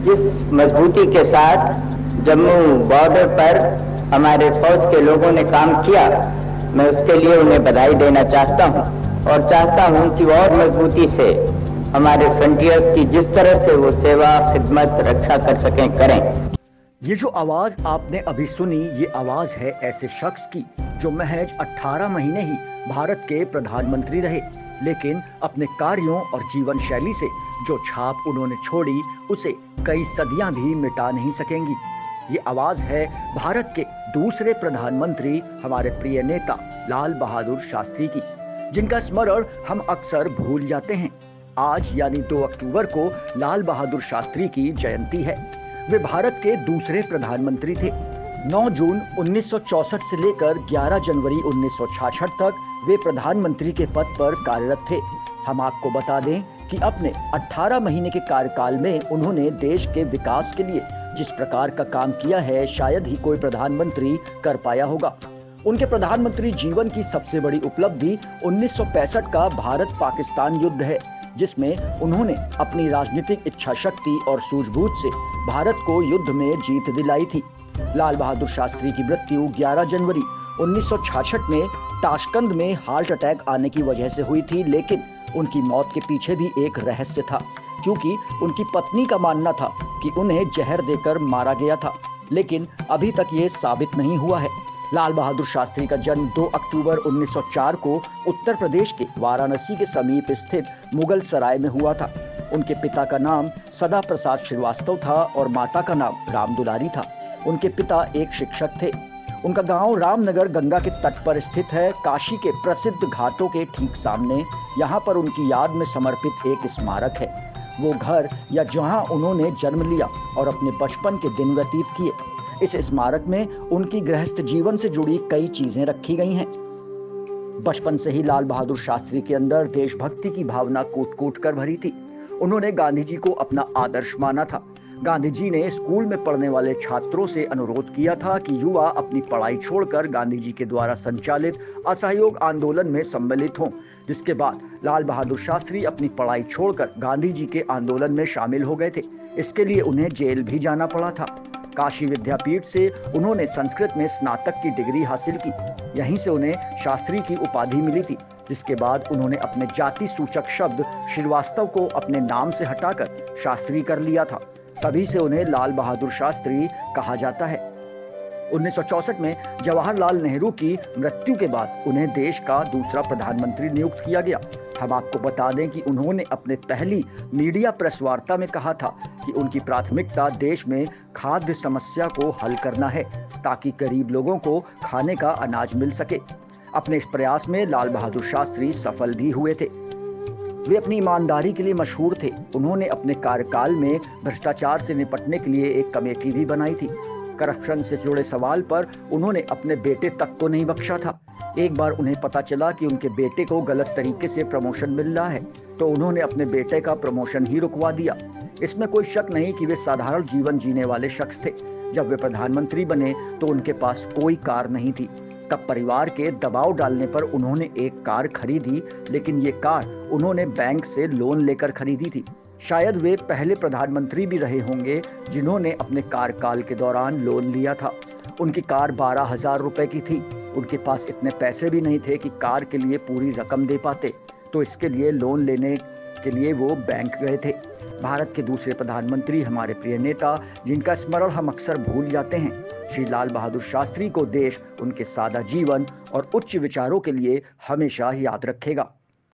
जिस मजबूती के साथ जम्मू बॉर्डर पर हमारे फौज के लोगों ने काम किया, मैं उसके लिए उन्हें बधाई देना चाहता हूं और चाहता हूं कि वो और मजबूती से हमारे फ्रंटियर्स की जिस तरह से वो सेवा, खिदमत, रक्षा कर सकें करें। ये जो आवाज आपने अभी सुनी, ये आवाज है ऐसे शख्स की जो महज 18 महीने ही भारत के प्रधानमंत्री रहे, लेकिन अपने कार्यों और जीवन शैली से जो छाप उन्होंने छोड़ी उसे कई सदियां भी मिटा नहीं सकेंगी। ये आवाज है भारत के दूसरे प्रधानमंत्री, हमारे प्रिय नेता लाल बहादुर शास्त्री की, जिनका स्मरण हम अक्सर भूल जाते हैं। आज यानी 2 अक्टूबर को लाल बहादुर शास्त्री की जयंती है। वे भारत के दूसरे प्रधानमंत्री थे। 9 जून 1964 से लेकर 11 जनवरी 1966 तक वे प्रधानमंत्री के पद पर कार्यरत थे। हम आपको बता दें कि अपने 18 महीने के कार्यकाल में उन्होंने देश के विकास के लिए जिस प्रकार का काम किया है, शायद ही कोई प्रधानमंत्री कर पाया होगा। उनके प्रधानमंत्री जीवन की सबसे बड़ी उपलब्धि 1965 का भारत पाकिस्तान युद्ध है, जिसमें उन्होंने अपनी राजनीतिक इच्छा शक्ति और सूझबूझ से भारत को युद्ध में जीत दिलाई थी। लाल बहादुर शास्त्री की मृत्यु 11 जनवरी 1966 में ताशकंद में हार्ट अटैक आने की वजह से हुई थी, लेकिन उनकी मौत के पीछे भी एक रहस्य था, क्योंकि उनकी पत्नी का मानना था कि उन्हें जहर देकर मारा गया था, लेकिन अभी तक ये साबित नहीं हुआ है। लाल बहादुर शास्त्री का जन्म 2 अक्टूबर 1904 को उत्तर प्रदेश के वाराणसी के समीप स्थित मुगल सराय में हुआ था। उनके पिता का नाम सदा प्रसाद श्रीवास्तव था और माता का नाम राम दुलारी था। उनके पिता एक शिक्षक थे। उनका गांव रामनगर गंगा के तट पर स्थित है, काशी के प्रसिद्ध घाटों के ठीक सामने। यहाँ पर उनकी याद में समर्पित एक स्मारक है। वो घर या जहाँ उन्होंने जन्म लिया और अपने बचपन के दिन व्यतीत किए, इस स्मारक में उनकी गृहस्थ जीवन से जुड़ी कई चीजें रखी गई हैं। बचपन से ही लाल बहादुर शास्त्री के अंदर देशभक्ति की भावना कूट-कूट कर भरी थी। उन्होंने गांधी जी को अपना आदर्श माना था। गांधी जी ने स्कूल में पढ़ने वाले छात्रों से अनुरोध किया था कि युवा अपनी पढ़ाई छोड़कर गांधी जी के द्वारा संचालित असहयोग आंदोलन में सम्मिलित हों, जिसके बाद लाल बहादुर शास्त्री अपनी पढ़ाई छोड़कर गांधी जी के आंदोलन में शामिल हो गए थे। इसके लिए उन्हें जेल भी जाना पड़ा था। काशी विद्यापीठ से उन्होंने संस्कृत में स्नातक की डिग्री हासिल की। यहीं से उन्हें शास्त्री की उपाधि मिली थी, जिसके बाद उन्होंने अपने जाति सूचक शब्द श्रीवास्तव को अपने नाम से हटाकर शास्त्री कर लिया था। तभी से उन्हें लाल बहादुर शास्त्री कहा जाता है। 1964 में जवाहरलाल नेहरू की मृत्यु के बाद उन्हें देश का दूसरा प्रधानमंत्री नियुक्त किया गया। हम आपको बता दें कि उन्होंने अपने पहली मीडिया प्रेस वार्ता में कहा था कि उनकी प्राथमिकता देश में खाद्य समस्या को हल करना है, ताकि गरीब लोगों को खाने का अनाज मिल सके। अपने इस प्रयास में लाल बहादुर शास्त्री सफल भी हुए थे। वे अपनी ईमानदारी के लिए मशहूर थे। उन्होंने अपने कार्यकाल में भ्रष्टाचार से निपटने के लिए एक कमेटी भी बनाई थी। करप्शन से जुड़े सवाल पर उन्होंने अपने बेटे तक को नहीं बख्शा था। एक बार उन्हें पता चला कि उनके बेटे को गलत तरीके से प्रमोशन मिल रहा है, तो उन्होंने अपने बेटे का प्रमोशन ही रुकवा दिया। इसमें कोई शक नहीं कि वे साधारण जीवन जीने वाले शख्स थे। जब वे प्रधानमंत्री बने तो उनके पास कोई कार नहीं थी। तब परिवार के दबाव डालने पर उन्होंने एक कार खरीदी, लेकिन ये कार उन्होंने बैंक से लोन लेकर खरीदी थी। शायद वे पहले प्रधानमंत्री भी रहे होंगे जिन्होंने अपने कार्यकाल के दौरान लोन लिया था। उनकी कार 12,000 रुपए की थी। उनके पास इतने पैसे भी नहीं थे कि कार के लिए पूरी रकम दे पाते, तो इसके लिए लोन लेने के लिए वो बैंक गए थे। भारत के दूसरे प्रधानमंत्री, हमारे प्रिय नेता, जिनका स्मरण हम अक्सर भूल जाते हैं, श्री लाल बहादुर शास्त्री को देश उनके सादा जीवन और उच्च विचारों के लिए हमेशा याद रखेगा।